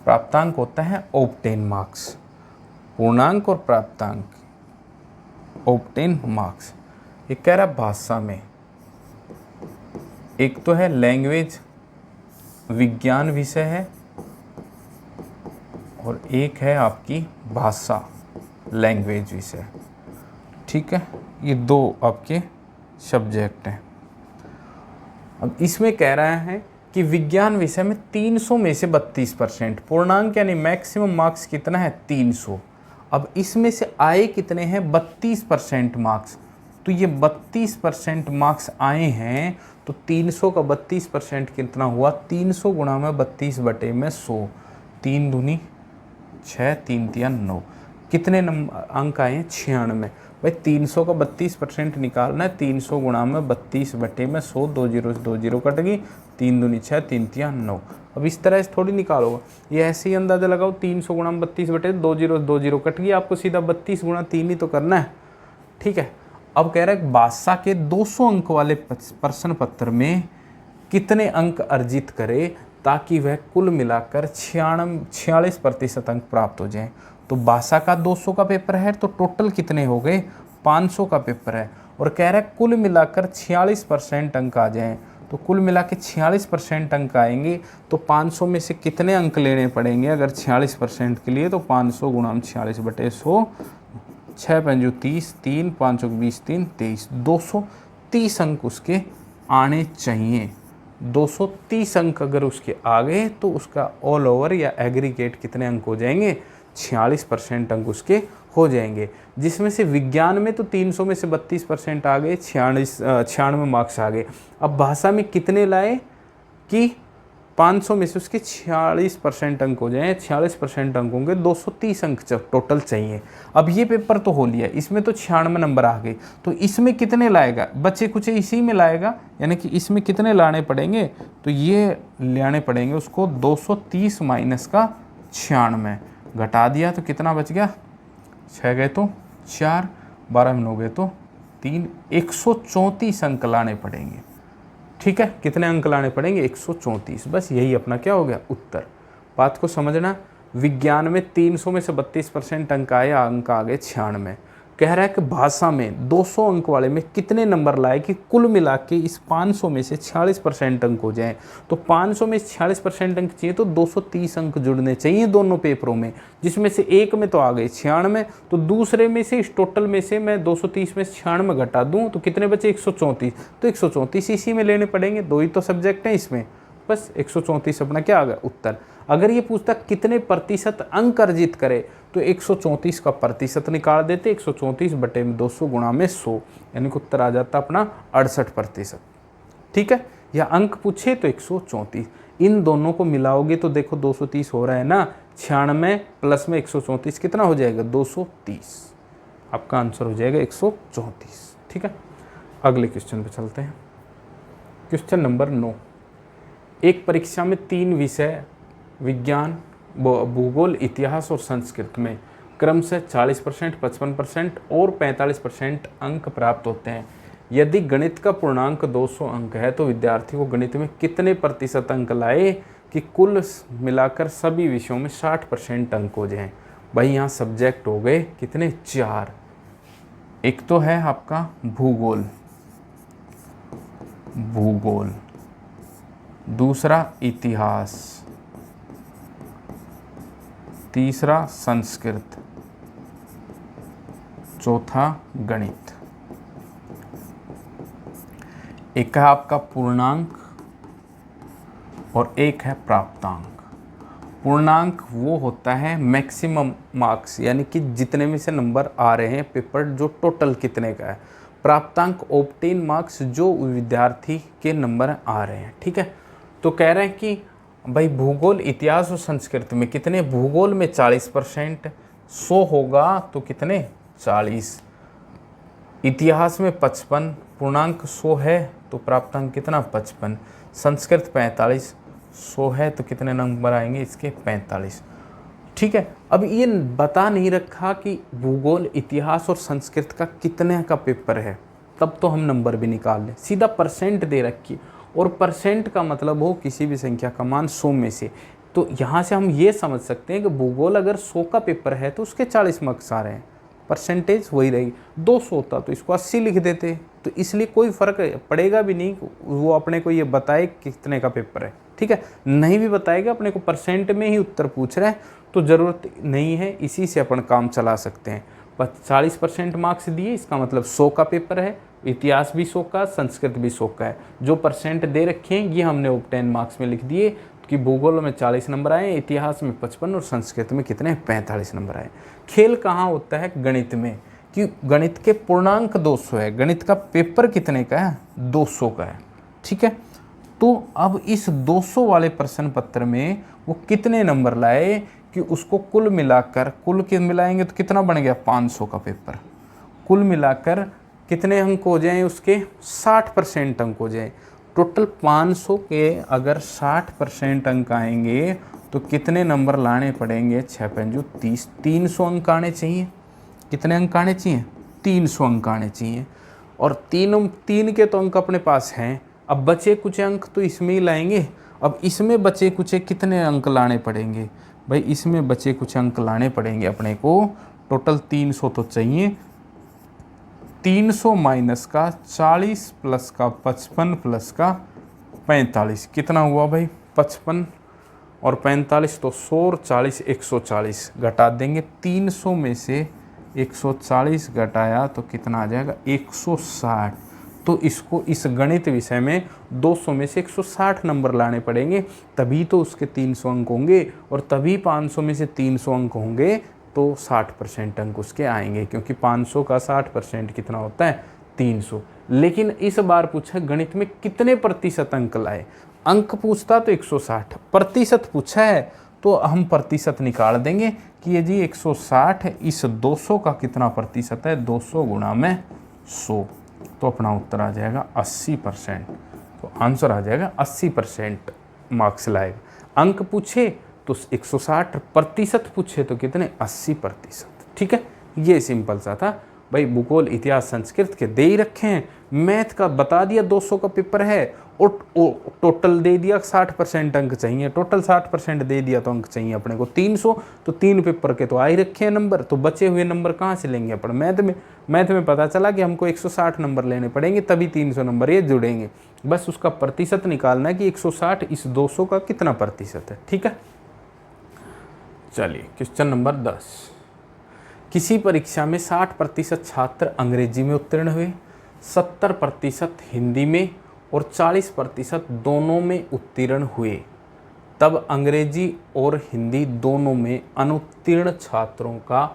प्राप्तांक होता है ऑब्टेन मार्क्स। पूर्णांक और प्राप्तांक, ऑब्टेन मार्क्स। ये कह रहा भाषा में, एक तो है लैंग्वेज विज्ञान विषय है और एक है आपकी भाषा लैंग्वेज विषय। ठीक है, ये दो आपके सब्जेक्ट हैं। अब इसमें कह रहा है कि विज्ञान विषय में 300 में से 32%, पूर्णांक यानी मैक्सिमम मार्क्स कितना है 300। अब इसमें से आए कितने हैं 32% मार्क्स, तो ये 32% मार्क्स आए हैं, तो 300 का 32% कितना हुआ, 300 गुणा में 32 बटे में 100, 3 दूनी 6, 3 तिया 9, कितने अंक आए हैं 96। भाई 300 का 32% निकालना है, 300 गुणा में 32 बटे में 100, 2 जीरो से 2 जीरो कट गई, 3 दूनी 6, 3 तिया 9। अब इस तरह से थोड़ी निकालोगे, ये ऐसे ही अंदाजा लगाओ, 300 गुणा में 32 बटे 2 जीरो से 2 जीरो कट गई, आपको सीधा 32 गुणा 3 ही तो करना है। ठीक है, अब कह रहा है भाषा के 200 अंक वाले प्रश्न पत्र में कितने अंक अर्जित करे ताकि वह कुल मिलाकर 46% अंक प्राप्त हो जाए। तो भाषा का 200 का पेपर है, तो टोटल कितने हो गए 500 का पेपर है, और कह रहा है कुल मिलाकर 46% अंक आ जाएं। तो कुल मिला के 46% अंक आएंगे, तो 500 में से कितने अंक लेने पड़ेंगे अगर 46% के लिए, तो 500 गुणा 46 बटे 100, 6 पंजू 30, 3 5 20, 3 23, 230 अंक उसके आने चाहिए। 230 अंक अगर उसके आ गए तो उसका ऑल ओवर या एग्रीगेट कितने अंक हो जाएंगे, 46% अंक उसके हो जाएंगे। जिसमें से विज्ञान में तो 300 में से 32% आ गए, 96 मार्क्स आ गए। अब भाषा में कितने लाए कि 500 में से उसके 46% अंक हो जाएं, 46% अंक होंगे, 230 अंक टोटल चाहिए। अब ये पेपर तो हो लिया, इसमें तो 96 नंबर आ गए, तो इसमें कितने लाएगा, बच्चे कुछ इसी में लाएगा, यानी कि इसमें कितने लाने पड़ेंगे, तो ये लाने पड़ेंगे उसको 230 माइनस का 96, घटा दिया तो कितना बच गया, 6 गए तो 4, 12 में 9 गए तो 3, 134 अंक लाने पड़ेंगे। ठीक है, कितने अंक लाने पड़ेंगे 134, बस यही अपना क्या हो गया उत्तर। बात को समझना, विज्ञान में 300 में से 32% अंक आए, अंक आ गए 96। कह रहा है कि भाषा में 200 अंक वाले में कितने नंबर लाए कि कुल मिला के इस 500 में से 46% अंक हो जाएं। तो 500 में 46% अंक चाहिए तो 230 अंक जुड़ने चाहिए दोनों पेपरों में, जिसमें से एक में तो आ गए 96, तो दूसरे में से इस टोटल में से मैं 230 में 96 घटा दूं तो कितने बचे 134, तो 134 इसी में लेने पड़ेंगे, दो ही तो सब्जेक्ट हैं इसमें, बस 134 अपना क्या आ गया उत्तर। अगर ये पूछता कितने प्रतिशत अंक अर्जित करे तो 134 का प्रतिशत निकाल देते, 134 बटे में 200 गुणा में 100, यानी कि उत्तर आ जाता अपना 68%। ठीक है, या अंक पूछे तो 134, इन दोनों को मिलाओगे तो देखो 230 हो रहा है ना, 96 प्लस में 134 कितना हो जाएगा 230, आपका आंसर हो जाएगा 134। ठीक है, अगले क्वेश्चन पे चलते हैं। क्वेश्चन नंबर 9, एक परीक्षा में 3 विषय विज्ञान, भूगोल, इतिहास और संस्कृत में क्रमशः 40%, 55% और 45% अंक प्राप्त होते हैं। यदि गणित का पूर्णांक 200 अंक है तो विद्यार्थी को गणित में कितने प्रतिशत अंक लाए कि कुल मिलाकर सभी विषयों में 60% अंक हो जाएं। भाई यहाँ सब्जेक्ट हो गए कितने 4, एक तो है आपका भूगोल, भूगोल, दूसरा इतिहास, तीसरा संस्कृत, चौथा गणित। एक है आपका पूर्णांक और एक है प्राप्तांक। पूर्णांक वो होता है मैक्सिमम मार्क्स, यानी कि जितने में से नंबर आ रहे हैं पेपर, जो टोटल कितने का है। प्राप्तांक ऑब्टेन मार्क्स, जो विद्यार्थी के नंबर आ रहे हैं। ठीक है, तो कह रहे हैं कि भाई भूगोल, इतिहास और संस्कृत में कितने, भूगोल में 40%, 100 होगा तो कितने 40, इतिहास में 55, पूर्णांक 100 है तो प्राप्तांक कितना 55, संस्कृत 45, 100 है तो कितने नंबर आएंगे इसके 45। ठीक है, अब ये बता नहीं रखा कि भूगोल, इतिहास और संस्कृत का कितने का पेपर है, तब तो हम नंबर भी निकाल लें। सीधा परसेंट दे रखी, और परसेंट का मतलब हो किसी भी संख्या का मान 100 में से, तो यहाँ से हम ये समझ सकते हैं कि भूगोल अगर 100 का पेपर है तो उसके 40 मार्क्स आ रहे हैं, परसेंटेज वही रहेगी। 200 होता तो इसको 80 लिख देते, तो इसलिए कोई फ़र्क पड़ेगा भी नहीं, वो अपने को ये बताए कितने का पेपर है। ठीक है, नहीं भी बताएगा, अपने को परसेंट में ही उत्तर पूछ रहा है तो ज़रूरत नहीं है, इसी से अपन काम चला सकते हैं। 40% मार्क्स दिए, इसका मतलब 100 का पेपर है, इतिहास भी 100 का, संस्कृत भी 100 का है। जो परसेंट दे रखे हैं ये हमने ऑब्टेन मार्क्स में लिख दिए कि भूगोल में 40 नंबर आए, इतिहास में 55 और संस्कृत में कितने 45 नंबर आए। खेल कहाँ होता है, गणित में, कि गणित के पूर्णांक 200 है, गणित का पेपर कितने का है 200 का है। ठीक है, तो अब इस 200 वाले प्रश्न पत्र में वो कितने नंबर लाए कि उसको कुल मिलाकर, कुल के मिलाएंगे तो कितना बन गया 500 का पेपर, कुल मिलाकर कितने अंक हो जाएं उसके 60% अंक हो जाएं। टोटल 500 के अगर 60% अंक आएंगे तो कितने नंबर लाने पड़ेंगे, 6×5 300 अंक आने चाहिए। कितने अंक आने चाहिए 300 अंक आने चाहिए, और तीन के तो अंक अपने पास हैं। अब बचे कुछ अंक तो इसमें ही लाएंगे। अब इसमें बचे कुछ कितने अंक लाने पड़ेंगे भाई, इसमें बचे कुछ अंक लाने पड़ेंगे अपने को, टोटल 300 तो चाहिए। 300 माइनस का 40 प्लस का 55 प्लस का 45, कितना हुआ भाई 55 और 45 तो 100 और 40 140, घटा देंगे। 300 में से 140 घटाया तो कितना आ जाएगा 160। तो इसको इस गणित विषय में 200 में से 160 नंबर लाने पड़ेंगे, तभी तो उसके 300 अंक होंगे, और तभी 500 में से 300 अंक होंगे तो 60% अंक उसके आएंगे, क्योंकि 500 का 60% कितना होता है 300। लेकिन इस बार पूछा गणित में कितने प्रतिशत अंक लाए, अंक पूछता तो 160, प्रतिशत पूछा है तो हम प्रतिशत निकाल देंगे कि ये जी 160 इस 200 का कितना प्रतिशत है, 200 गुणा में 100, तो अपना उत्तर आ जाएगा 80%। तो आंसर आ जाएगा 80% मार्क्स लाएगा। अंक पूछे तो 160, प्रतिशत पूछे तो कितने 80%। ठीक है, ये सिंपल सा था भाई। भूगोल, इतिहास, संस्कृत के दे ही रखे हैं, मैथ का बता दिया 200 का पेपर है, और टोटल दे दिया 60% अंक चाहिए, टोटल 60% दे दिया तो अंक चाहिए अपने को 300, तो 3 पेपर के तो आ ही रखे हैं नंबर, तो बचे हुए नंबर कहाँ से लेंगे अपन मैथ में पता चला कि हमको 160 नंबर लेने पड़ेंगे, तभी 300 नंबर ये जुड़ेंगे। बस उसका प्रतिशत निकालना है कि 160 इस 200 का कितना प्रतिशत है। ठीक है, चलिए क्वेश्चन नंबर 10। किसी परीक्षा में 60% छात्र अंग्रेजी में उत्तीर्ण हुए, 70% हिंदी में और 40% दोनों में उत्तीर्ण हुए, तब अंग्रेजी और हिंदी दोनों में अनुत्तीर्ण छात्रों का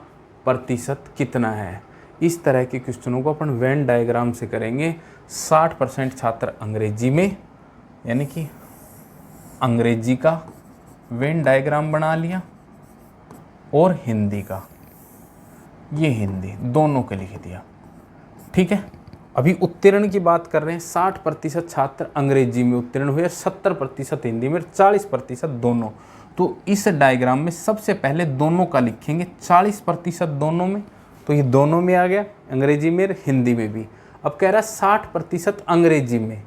प्रतिशत कितना है। इस तरह के क्वेश्चनों को अपन वेन डायग्राम से करेंगे। 60% छात्र अंग्रेजी में, यानी कि अंग्रेजी का वेन डायग्राम बना लिया, और हिंदी का, ये हिंदी दोनों के लिख दिया। ठीक है, अभी उत्तीर्ण की बात कर रहे हैं। 60% छात्र अंग्रेजी में उत्तीर्ण हुए, 70% हिंदी में, 40% दोनों। तो इस डायग्राम में सबसे पहले दोनों का लिखेंगे। 40% दोनों में, तो ये दोनों में आ गया, अंग्रेजी में हिंदी में भी। अब कह रहा है 60% अंग्रेजी में,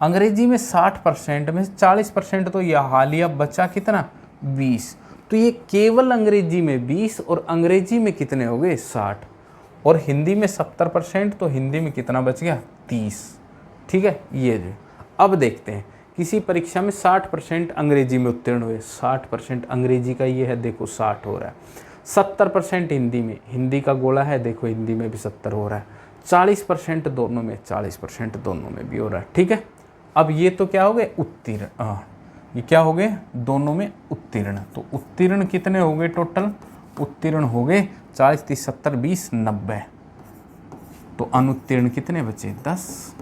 अंग्रेजी में 60% में 40% तो यह हालिया बचा कितना 20, तो ये केवल अंग्रेजी में 20 और अंग्रेजी में कितने हो गए 60, और हिंदी में 70%, तो हिंदी में कितना बच गया 30। ठीक है, ये जो अब देखते हैं किसी परीक्षा में 60% अंग्रेजी में उत्तीर्ण हुए, 60% अंग्रेजी का ये है, देखो 60 हो रहा है। 70% हिंदी में, हिंदी का गोला है, देखो हिंदी में भी 70 हो रहा है। 40% दोनों में, 40% दोनों में भी हो रहा है। ठीक है, अब ये तो क्या हो गए उत्तीर्ण, ये क्या हो गए दोनों में उत्तीर्ण। तो उत्तीर्ण कितने हो गए टोटल, उत्तीर्ण हो गए 40, 30, 70, 20, 90। तो अनुत्तीर्ण कितने बचे 10,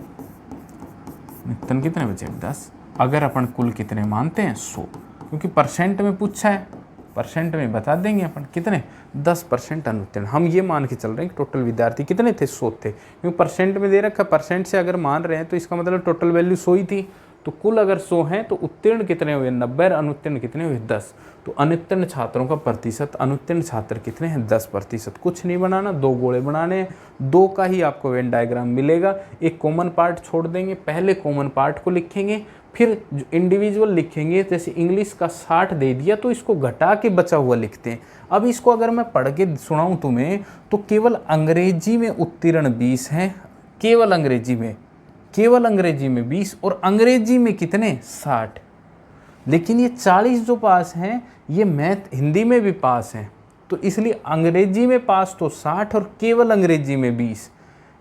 उत्तीर्ण कितने बचे 10। अगर अपन कुल कितने मानते हैं 100, क्योंकि परसेंट में पूछा है, परसेंट में बता देंगे अपन कितने 10% अनुत्तीर्ण। हम ये मान के चल रहे हैं कि टोटल विद्यार्थी कितने थे 100 थे, क्योंकि परसेंट में दे रखा, परसेंट से अगर मान रहे हैं तो इसका मतलब टोटल वैल्यू 100 ही थी। तो कुल अगर 100 हैं तो उत्तीर्ण कितने हुए 90 और अनुत्तीर्ण कितने हुए 10। तो अनुत्तीर्ण छात्रों का प्रतिशत, अनुत्तीर्ण छात्र कितने हैं 10%। कुछ नहीं बनाना, 2 गोले बनाने हैं, 2 का ही आपको वेन डायग्राम मिलेगा। एक कॉमन पार्ट छोड़ देंगे, पहले कॉमन पार्ट को लिखेंगे, फिर इंडिविजुअल लिखेंगे। जैसे इंग्लिश का 60 दे दिया तो इसको घटा के बचा हुआ लिखते हैं। अब इसको अगर मैं पढ़ के सुनाऊं तुम्हें तो केवल अंग्रेजी में उत्तीर्ण 20 हैं, केवल अंग्रेजी में, केवल अंग्रेजी में 20 और अंग्रेजी में कितने 60। लेकिन ये 40 जो पास हैं ये मैथ हिंदी में भी पास हैं, तो इसलिए अंग्रेजी में पास तो 60 और केवल अंग्रेजी में 20।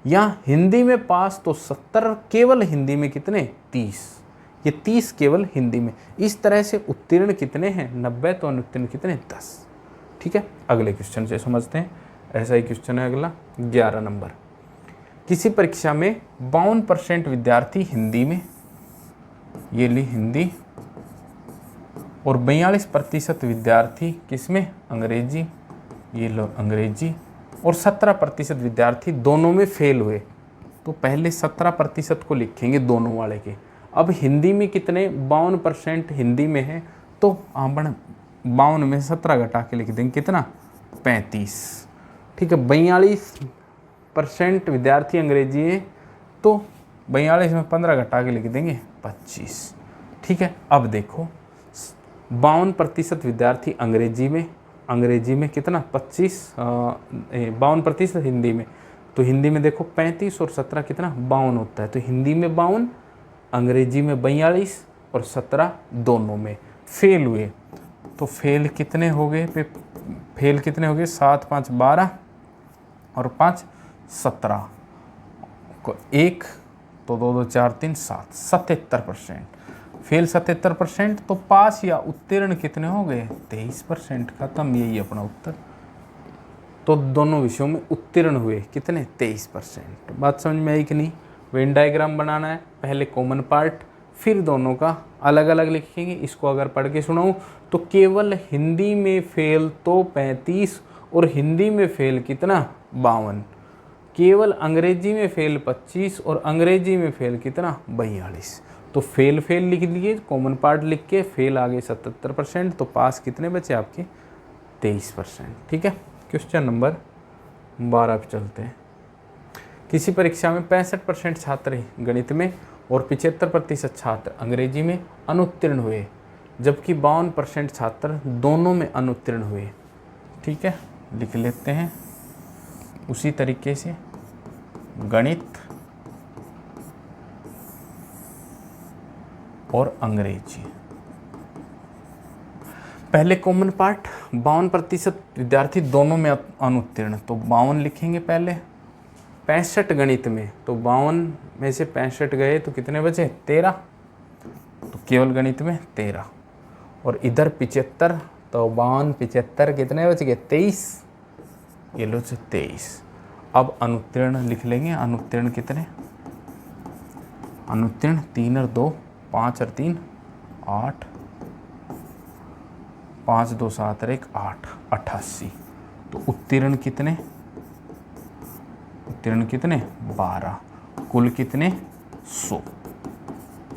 यहाँ हिंदी में पास तो 70 और केवल हिंदी में कितने 30। ये 30 केवल हिंदी में। इस तरह से उत्तीर्ण कितने हैं 90, तो अनुत्तीर्ण कितने 10। ठीक है, अगले क्वेश्चन से समझते हैं। ऐसा ही क्वेश्चन है अगला 11 नंबर। किसी परीक्षा में 52% विद्यार्थी हिंदी में, ये ली हिंदी, और 42% विद्यार्थी किसमें अंग्रेजी, ये लो अंग्रेजी, और 17% विद्यार्थी दोनों में फेल हुए। तो पहले 17% को लिखेंगे दोनों वाले के। अब हिंदी में कितने 52% हिंदी में है, तो आपण 52 में 17 घटा के लिख देंगे कितना 35। ठीक है, 42% विद्यार्थी अंग्रेजी है, तो 42 में 15 घटा के लिख देंगे 25। ठीक है, अब देखो 52% विद्यार्थी अंग्रेजी में कितना 25, 52% हिंदी में, तो हिंदी में देखो 35 और 17 कितना 52 होता है। तो हिंदी में 52, अंग्रेजी में 42 और 17 दोनों में फेल हुए। तो फेल कितने हो गए, फेल कितने हो गए 7, 5, 12 और 5, 17 को 1, तो 2, 2, 4, 3, 7, 77%। फेल 77%, तो पास या उत्तीर्ण कितने हो गए 23%। खत्म, यही अपना उत्तर। तो दोनों विषयों में उत्तीर्ण हुए कितने 23%। बात समझ में आई कि नहीं। वेन डायग्राम बनाना है, पहले कॉमन पार्ट, फिर दोनों का अलग अलग लिखेंगे। इसको अगर पढ़ के सुनाऊं तो केवल हिंदी में फेल तो 35 और हिंदी में फेल कितना 52, केवल अंग्रेजी में फेल 25 और अंग्रेजी में फेल कितना 42। तो फेल लिख लिए, कॉमन पार्ट लिख के, फेल आ गए 77%, तो पास कितने बचे आपके 23%। ठीक है, क्वेश्चन नंबर 12 पे चलते हैं। किसी परीक्षा में 65% छात्र गणित में और 75% छात्र अंग्रेजी में अनुत्तीर्ण हुए, जबकि 52% छात्र दोनों में अनुत्तीर्ण हुए। ठीक है, लिख लेते हैं उसी तरीके से। गणित और अंग्रेजी, पहले कॉमन पार्ट 52% विद्यार्थी दोनों में अनुत्तीर्ण, तो 52 लिखेंगे पहले। 65 गणित में, तो 52 में से 65 गए तो कितने बचे 13, तो केवल गणित में 13। और इधर 75, तो 52 75 कितने बच गए 23, ये लो 23। अब अनुत्तीर्ण लिख लेंगे। अनुत्तीर्ण कितने, अनुत्तीर्ण 3 और 2 5 और 3 8, 5 2 7 और 1 8, 88। तो उत्तीर्ण कितने, उत्तीर्ण कितने 12, कुल कितने 100।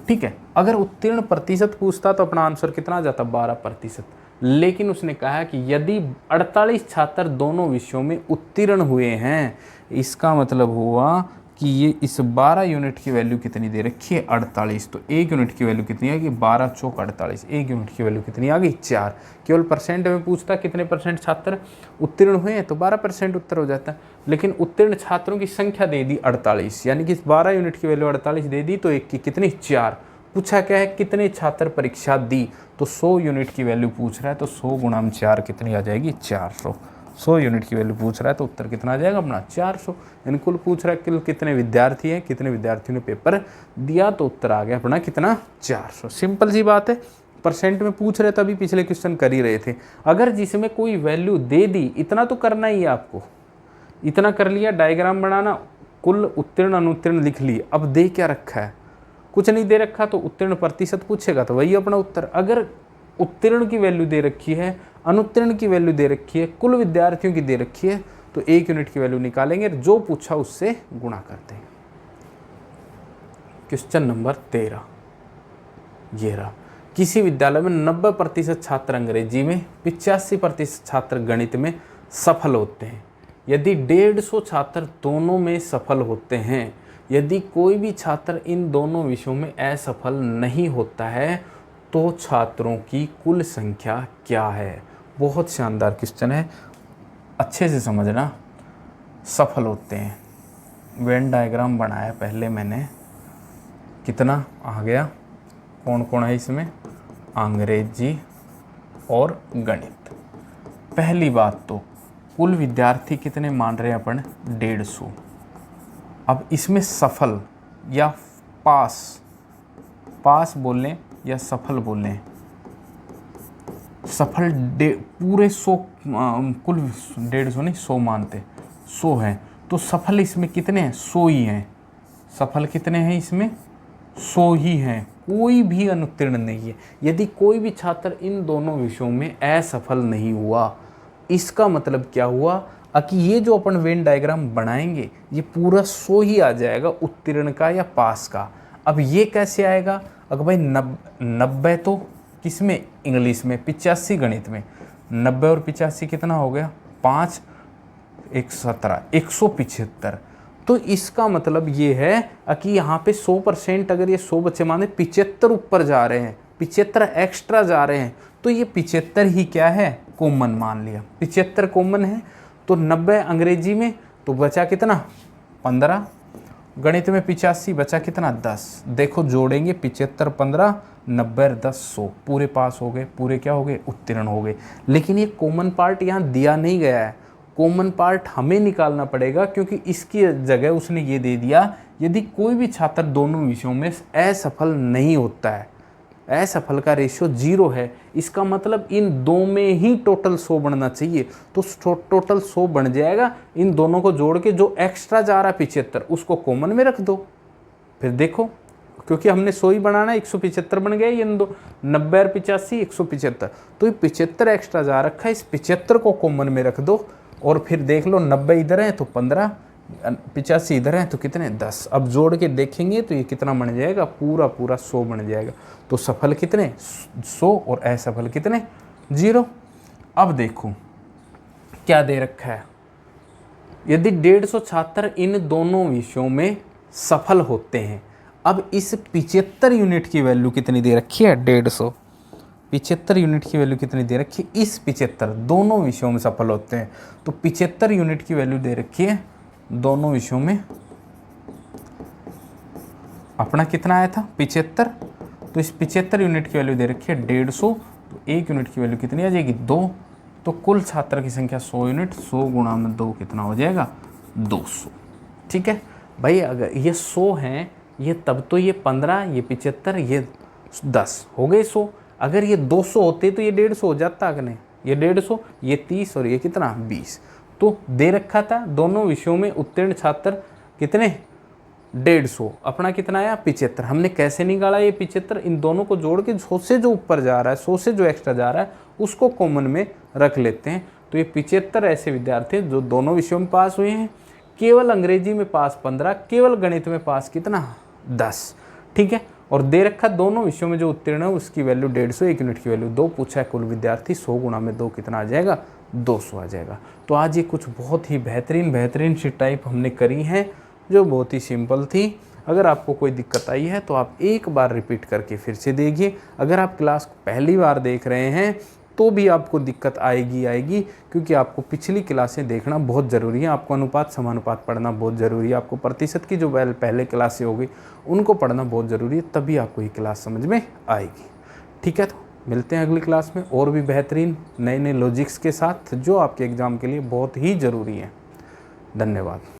ठीक है, अगर उत्तीर्ण प्रतिशत पूछता तो अपना आंसर कितना आ जाता 12%। लेकिन उसने कहा कि यदि 48 छात्र दोनों विषयों में उत्तीर्ण हुए हैं, इसका मतलब हुआ कि ये इस 12 यूनिट की वैल्यू कितनी दे रखी है 48। तो 1 यूनिट की वैल्यू कितनी आ गई 12 चौक 48, 1 यूनिट की वैल्यू कितनी आ गई 4। केवल परसेंट में पूछता कितने परसेंट छात्र उत्तीर्ण हुए हैं, तो 12% उत्तर हो जाता। लेकिन उत्तीर्ण छात्रों की संख्या दे दी 48, यानी कि 12 यूनिट की वैल्यू 48 दे दी, तो 1 की कितनी 4। पूछा क्या है कितने छात्र परीक्षा दी, तो 100 यूनिट की वैल्यू पूछ रहा है, तो 100 गुणा 4 कितनी आ जाएगी 400। 100 यूनिट की वैल्यू पूछ रहा है तो उत्तर कितना आ जाएगा अपना 400। यानी कुल पूछ रहा है कि कितने विद्यार्थी हैं, कितने विद्यार्थियों ने पेपर दिया, तो उत्तर आ गया अपना कितना 400। सिंपल सी बात है, परसेंट में पूछ रहे तभी पिछले क्वेश्चन कर ही रहे थे। अगर जिसमें कोई वैल्यू दे दी, इतना तो करना ही है आपको, इतना कर लिया, डायग्राम बनाना, कुल उत्तीर्ण अनुत्तीर्ण लिख लिए। अब दे क्या रखा है, कुछ नहीं दे रखा तो उत्तीर्ण प्रतिशत पूछेगा तो वही अपना उत्तर। अगर उत्तीर्ण की वैल्यू दे रखी है, अनुत्तीर्ण की वैल्यू दे रखी है, कुल विद्यार्थियों की दे रखी है, तो 1 यूनिट की वैल्यू निकालेंगे, जो पूछा उससे गुणा करते हैं। क्वेश्चन नंबर 13 ये रहा। किसी विद्यालय में 90% छात्र अंग्रेजी में, 85% छात्र गणित में सफल होते हैं। यदि 150 छात्र दोनों में सफल होते हैं, यदि कोई भी छात्र इन दोनों विषयों में असफल नहीं होता है, तो छात्रों की कुल संख्या क्या है। बहुत शानदार क्वेश्चन है, अच्छे से समझना। सफल होते हैं, वेन डायग्राम बनाया पहले मैंने, कितना आ गया, कौन कौन है इसमें, अंग्रेजी और गणित। पहली बात तो कुल विद्यार्थी कितने मान रहे हैं अपन, 150। अब इसमें सफल या पास बोलें या सफल बोलें, सफल पूरे 100, कुल 150 नहीं 100 मानते, 100 हैं, तो सफल इसमें कितने हैं, 100 ही हैं। सफल कितने हैं इसमें, 100 ही हैं, कोई भी अनुत्तीर्ण नहीं है। यदि कोई भी छात्र इन दोनों विषयों में असफल नहीं हुआ, इसका मतलब क्या हुआ कि ये जो अपन वेन डायग्राम बनाएंगे ये पूरा 100 ही आ जाएगा उत्तीर्ण का या पास का। अब ये कैसे आएगा, अगर भाई 90 तो किसमें, इंग्लिश में, 85 गणित में, 90 और 85 कितना हो गया, 5 1 17 175। तो इसका मतलब ये है कि यहाँ पे 100%, अगर ये 100 बच्चे माने 75 ऊपर जा रहे हैं, 75 एक्स्ट्रा जा रहे हैं, तो ये 75 ही क्या है, कॉमन मान लिया। 75 कॉमन है, तो 90 अंग्रेजी में, तो बचा कितना 15, गणित में 85 बचा कितना 10। देखो जोड़ेंगे 75 15 90 10 100, पूरे पास हो गए, पूरे क्या हो गए, उत्तीर्ण हो गए। लेकिन ये कॉमन पार्ट यहाँ दिया नहीं गया है, कॉमन पार्ट हमें निकालना पड़ेगा, क्योंकि इसकी जगह उसने ये दे दिया, यदि कोई भी छात्र दोनों विषयों में असफल नहीं होता है, असफल का रेशियो 0 है, इसका मतलब इन दो में ही टोटल 100 बनना चाहिए। तो टोटल 100 बन जाएगा, इन दोनों को जोड़ के जो एक्स्ट्रा जा रहा है 75 उसको कॉमन में रख दो। फिर देखो, क्योंकि हमने 100 ही बनाना है, 175 बन गया, ये 90 और 85 175, तो ये 75 एक्स्ट्रा जा रखा है, इस 75 को कॉमन में रख दो और फिर देख लो 90 इधर है तो 15, 85 इधर है तो कितने 10। अब जोड़ के देखेंगे तो ये कितना बन जाएगा, पूरा 100 बन जाएगा। तो सफल कितने 100 और असफल कितने 0। अब देखो क्या दे रखा है, यदि 150 छात्र इन दोनों विषयों में सफल होते हैं। अब इस 75 यूनिट की वैल्यू कितनी दे रखी है, 150, 75 यूनिट की वैल्यू कितनी दे रखी है, इस 75 दोनों विषयों में सफल होते हैं, तो 75 यूनिट की वैल्यू दे रखी है दोनों विषयों में। अपना कितना आया था 75, तो इस 75 यूनिट की वैल्यू दे रखी है 150, तो 1 यूनिट की वैल्यू कितनी आ जाएगी 2। तो कुल छात्र की संख्या 100 यूनिट, 100 गुणा में 2 कितना हो जाएगा 200। ठीक है भाई, अगर ये 100 हैं, ये तब तो ये 15, ये 75, ये 10 हो गए 100। अगर ये 200 होते तो ये 150 हो जाता, अगर नहीं ये 150, ये 30 और ये कितना 20। तो दे रखा था दोनों विषयों में उत्तीर्ण छात्र कितने 150, अपना कितना आया 75। हमने कैसे निकाला ये 75, इन दोनों को जोड़ के 100 से जो ऊपर जा रहा है, 100 से जो एक्स्ट्रा जा रहा है उसको कॉमन में रख लेते हैं। तो ये 75 ऐसे विद्यार्थी जो दोनों विषयों में पास हुए हैं, केवल अंग्रेजी में पास 15, केवल गणित में पास कितना 10। ठीक है, और दे रखा दोनों विषयों में जो उत्तीर्ण है उसकी वैल्यू 150, 1 यूनिट की वैल्यू 2 पूछा है, कुल विद्यार्थी 100 गुणा में 2 कितना आ जाएगा 200 आ जाएगा। तो आज ये कुछ बहुत ही बेहतरीन सी टाइप हमने करी हैं जो बहुत ही सिंपल थी। अगर आपको कोई दिक्कत आई है तो आप एक बार रिपीट करके फिर से देखिए। अगर आप क्लास को पहली बार देख रहे हैं तो भी आपको दिक्कत आएगी, क्योंकि आपको पिछली क्लासें देखना बहुत ज़रूरी है। आपको अनुपात समानुपात पढ़ना बहुत ज़रूरी है, आपको प्रतिशत की जो पहले क्लासें होगी उनको पढ़ना बहुत ज़रूरी है, तभी आपको ये क्लास समझ में आएगी। ठीक है, तो मिलते हैं अगली क्लास में और भी बेहतरीन नए नए लॉजिक्स के साथ जो आपके एग्ज़ाम के लिए बहुत ही ज़रूरी हैं। धन्यवाद।